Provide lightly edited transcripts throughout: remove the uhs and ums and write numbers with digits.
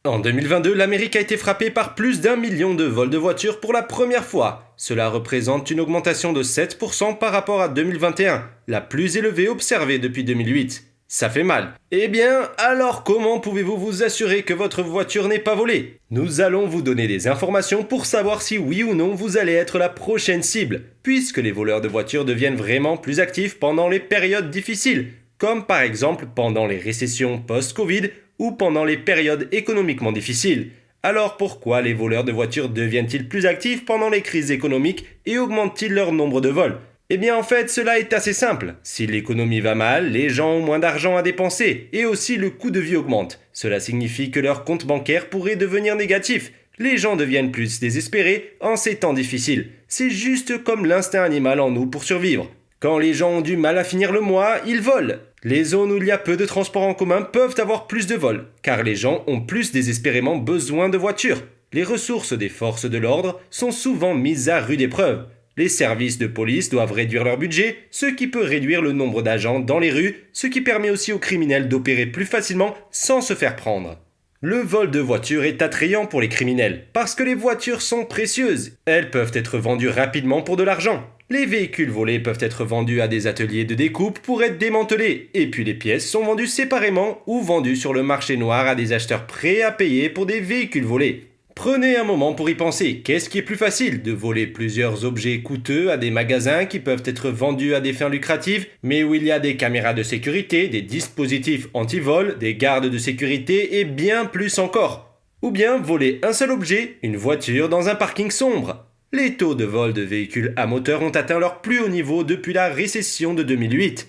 En 2022, l'Amérique a été frappée par plus d'1 million de vols de voitures pour la première fois. Cela représente une augmentation de 7% par rapport à 2021, la plus élevée observée depuis 2008. Ça fait mal. Eh bien, alors comment pouvez-vous vous assurer que votre voiture n'est pas volée? Nous allons vous donner des informations pour savoir si oui ou non vous allez être la prochaine cible, puisque les voleurs de voitures deviennent vraiment plus actifs pendant les périodes difficiles, comme par exemple pendant les récessions post-Covid ou pendant les périodes économiquement difficiles. Alors pourquoi les voleurs de voitures deviennent-ils plus actifs pendant les crises économiques et augmentent-ils leur nombre de vols? Eh bien en fait cela est assez simple. Si l'économie va mal, les gens ont moins d'argent à dépenser et aussi le coût de vie augmente. Cela signifie que leur compte bancaire pourrait devenir négatif. Les gens deviennent plus désespérés en ces temps difficiles. C'est juste comme l'instinct animal en nous pour survivre. Quand les gens ont du mal à finir le mois, ils volent. Les zones où il y a peu de transports en commun peuvent avoir plus de vols, car les gens ont plus désespérément besoin de voitures. Les ressources des forces de l'ordre sont souvent mises à rude épreuve. Les services de police doivent réduire leur budget, ce qui peut réduire le nombre d'agents dans les rues, ce qui permet aussi aux criminels d'opérer plus facilement sans se faire prendre. Le vol de voitures est attrayant pour les criminels, parce que les voitures sont précieuses. Elles peuvent être vendues rapidement pour de l'argent. Les véhicules volés peuvent être vendus à des ateliers de découpe pour être démantelés, et puis les pièces sont vendues séparément ou vendues sur le marché noir à des acheteurs prêts à payer pour des véhicules volés. Prenez un moment pour y penser. Qu'est-ce qui est plus facile? De voler plusieurs objets coûteux à des magasins qui peuvent être vendus à des fins lucratives, mais où il y a des caméras de sécurité, des dispositifs anti-vol, des gardes de sécurité et bien plus encore. Ou bien voler un seul objet, une voiture dans un parking sombre. Les taux de vol de véhicules à moteur ont atteint leur plus haut niveau depuis la récession de 2008.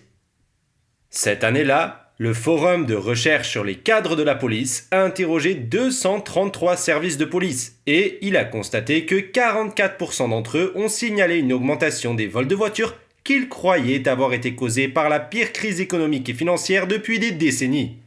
Cette année-là, le Forum de recherche sur les cadres de la police a interrogé 233 services de police et il a constaté que 44% d'entre eux ont signalé une augmentation des vols de voitures qu'ils croyaient avoir été causés par la pire crise économique et financière depuis des décennies.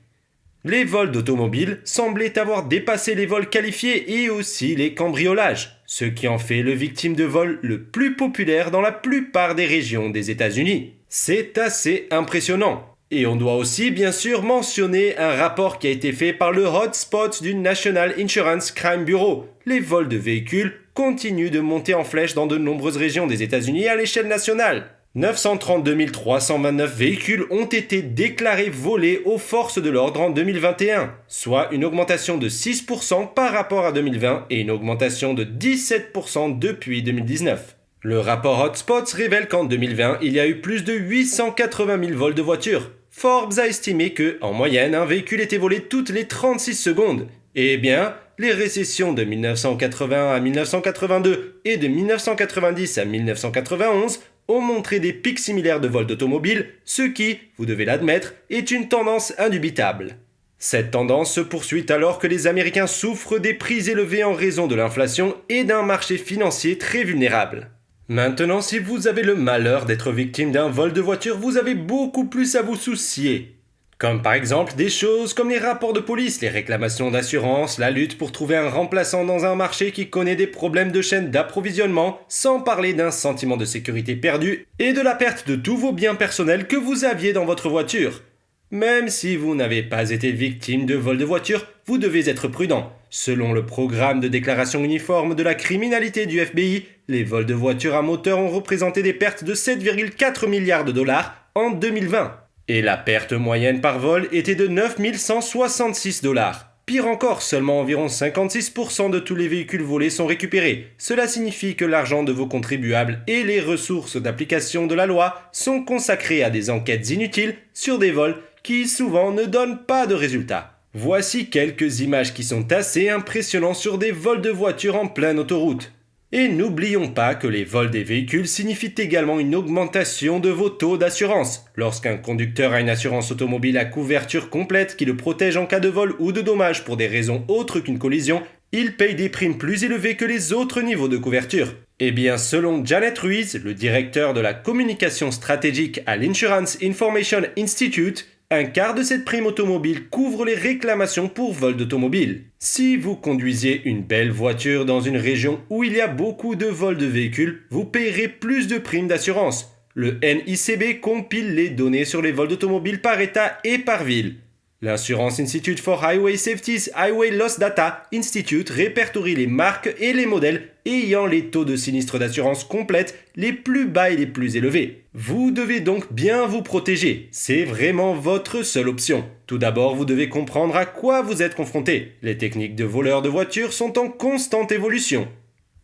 Les vols d'automobiles semblaient avoir dépassé les vols qualifiés et aussi les cambriolages, ce qui en fait le victime de vol le plus populaire dans la plupart des régions des États-Unis. C'est assez impressionnant. Et on doit aussi bien sûr mentionner un rapport qui a été fait par le Hotspot du National Insurance Crime Bureau. Les vols de véhicules continuent de monter en flèche dans de nombreuses régions des États-Unis à l'échelle nationale. 932 329 véhicules ont été déclarés volés aux forces de l'ordre en 2021, soit une augmentation de 6% par rapport à 2020 et une augmentation de 17% depuis 2019. Le rapport Hotspots révèle qu'en 2020, il y a eu plus de 880 000 vols de voitures. Forbes a estimé que, en moyenne, un véhicule était volé toutes les 36 secondes. Eh bien, les récessions de 1981 à 1982 et de 1990 à 1991 ont montré des pics similaires de vols d'automobiles, ce qui, vous devez l'admettre, est une tendance indubitable. Cette tendance se poursuit alors que les Américains souffrent des prix élevés en raison de l'inflation et d'un marché financier très vulnérable. Maintenant, si vous avez le malheur d'être victime d'un vol de voiture, vous avez beaucoup plus à vous soucier. Comme par exemple des choses comme les rapports de police, les réclamations d'assurance, la lutte pour trouver un remplaçant dans un marché qui connaît des problèmes de chaîne d'approvisionnement, sans parler d'un sentiment de sécurité perdu et de la perte de tous vos biens personnels que vous aviez dans votre voiture. Même si vous n'avez pas été victime de vol de voiture, vous devez être prudent. Selon le programme de déclaration uniforme de la criminalité du FBI, les vols de voitures à moteur ont représenté des pertes de 7,4 milliards de dollars en 2020. Et la perte moyenne par vol était de 9 166 dollars. Pire encore, seulement environ 56% de tous les véhicules volés sont récupérés. Cela signifie que l'argent de vos contribuables et les ressources d'application de la loi sont consacrés à des enquêtes inutiles sur des vols qui souvent ne donnent pas de résultats. Voici quelques images qui sont assez impressionnantes sur des vols de voitures en pleine autoroute. Et n'oublions pas que les vols des véhicules signifient également une augmentation de vos taux d'assurance. Lorsqu'un conducteur a une assurance automobile à couverture complète qui le protège en cas de vol ou de dommage pour des raisons autres qu'une collision, il paye des primes plus élevées que les autres niveaux de couverture. Eh bien, selon Janet Ruiz, le directeur de la communication stratégique à l'Insurance Information Institute, un quart de cette prime automobile couvre les réclamations pour vol d'automobile. Si vous conduisez une belle voiture dans une région où il y a beaucoup de vols de véhicules, vous payerez plus de primes d'assurance. Le NICB compile les données sur les vols d'automobiles par État et par ville. L'Insurance Institute for Highway Safety's Highway Loss Data Institute répertorie les marques et les modèles ayant les taux de sinistre d'assurance complète les plus bas et les plus élevés. Vous devez donc bien vous protéger, c'est vraiment votre seule option. Tout d'abord, vous devez comprendre à quoi vous êtes confronté. Les techniques de voleurs de voitures sont en constante évolution.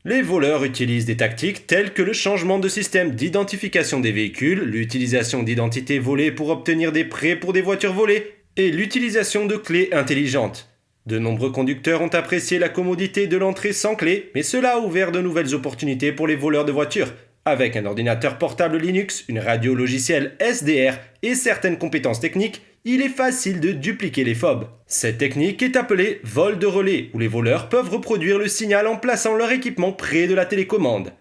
Les voleurs utilisent des tactiques telles que le changement de système d'identification des véhicules, l'utilisation d'identités volées pour obtenir des prêts pour des voitures volées, et l'utilisation de clés intelligentes. De nombreux conducteurs ont apprécié la commodité de l'entrée sans clé, mais cela a ouvert de nouvelles opportunités pour les voleurs de voitures. Avec un ordinateur portable Linux, une radio logicielle SDR et certaines compétences techniques, il est facile de dupliquer les fobs. Cette technique est appelée vol de relais, où les voleurs peuvent reproduire le signal en plaçant leur équipement près de la télécommande.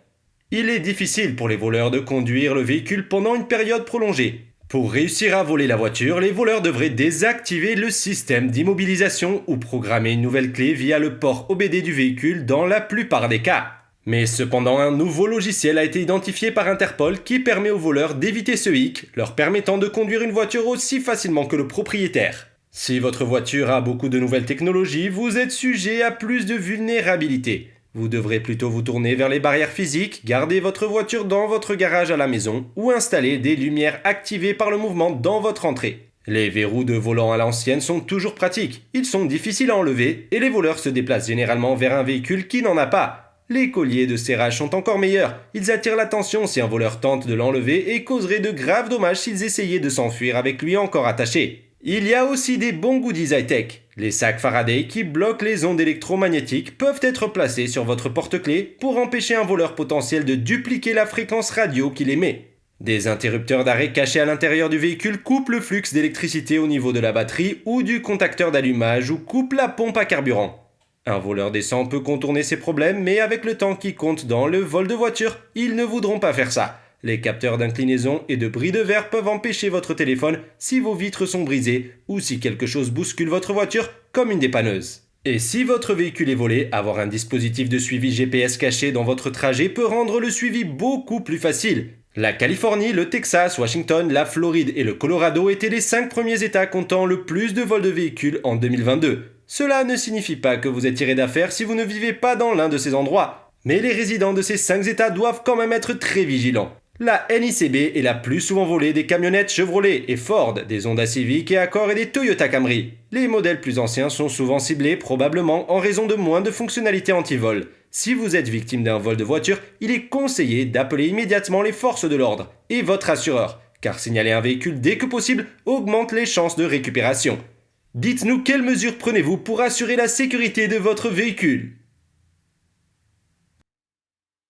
Il est difficile pour les voleurs de conduire le véhicule pendant une période prolongée. Pour réussir à voler la voiture, les voleurs devraient désactiver le système d'immobilisation ou programmer une nouvelle clé via le port OBD du véhicule dans la plupart des cas. Mais cependant, un nouveau logiciel a été identifié par Interpol qui permet aux voleurs d'éviter ce hic, leur permettant de conduire une voiture aussi facilement que le propriétaire. Si votre voiture a beaucoup de nouvelles technologies, vous êtes sujet à plus de vulnérabilité. Vous devrez plutôt vous tourner vers les barrières physiques, garder votre voiture dans votre garage à la maison ou installer des lumières activées par le mouvement dans votre entrée. Les verrous de volant à l'ancienne sont toujours pratiques, ils sont difficiles à enlever et les voleurs se déplacent généralement vers un véhicule qui n'en a pas. Les colliers de serrage sont encore meilleurs, ils attirent l'attention si un voleur tente de l'enlever et causeraient de graves dommages s'ils essayaient de s'enfuir avec lui encore attaché. Il y a aussi des bons goodies high-tech. Les sacs Faraday qui bloquent les ondes électromagnétiques peuvent être placés sur votre porte-clés pour empêcher un voleur potentiel de dupliquer la fréquence radio qu'il émet. Des interrupteurs d'arrêt cachés à l'intérieur du véhicule coupent le flux d'électricité au niveau de la batterie ou du contacteur d'allumage ou coupent la pompe à carburant. Un voleur décent peut contourner ces problèmes, mais avec le temps qui compte dans le vol de voiture, ils ne voudront pas faire ça. Les capteurs d'inclinaison et de bris de verre peuvent empêcher votre téléphone si vos vitres sont brisées ou si quelque chose bouscule votre voiture comme une dépanneuse. Et si votre véhicule est volé, avoir un dispositif de suivi GPS caché dans votre trajet peut rendre le suivi beaucoup plus facile. La Californie, le Texas, Washington, la Floride et le Colorado étaient les 5 premiers États comptant le plus de vols de véhicules en 2022. Cela ne signifie pas que vous êtes tiré d'affaire si vous ne vivez pas dans l'un de ces endroits. Mais les résidents de ces 5 États doivent quand même être très vigilants. La NICB est la plus souvent volée des camionnettes Chevrolet et Ford, des Honda Civic et Accord et des Toyota Camry. Les modèles plus anciens sont souvent ciblés, probablement en raison de moins de fonctionnalités anti-vol. Si vous êtes victime d'un vol de voiture, il est conseillé d'appeler immédiatement les forces de l'ordre et votre assureur, car signaler un véhicule dès que possible augmente les chances de récupération. Dites-nous quelles mesures prenez-vous pour assurer la sécurité de votre véhicule.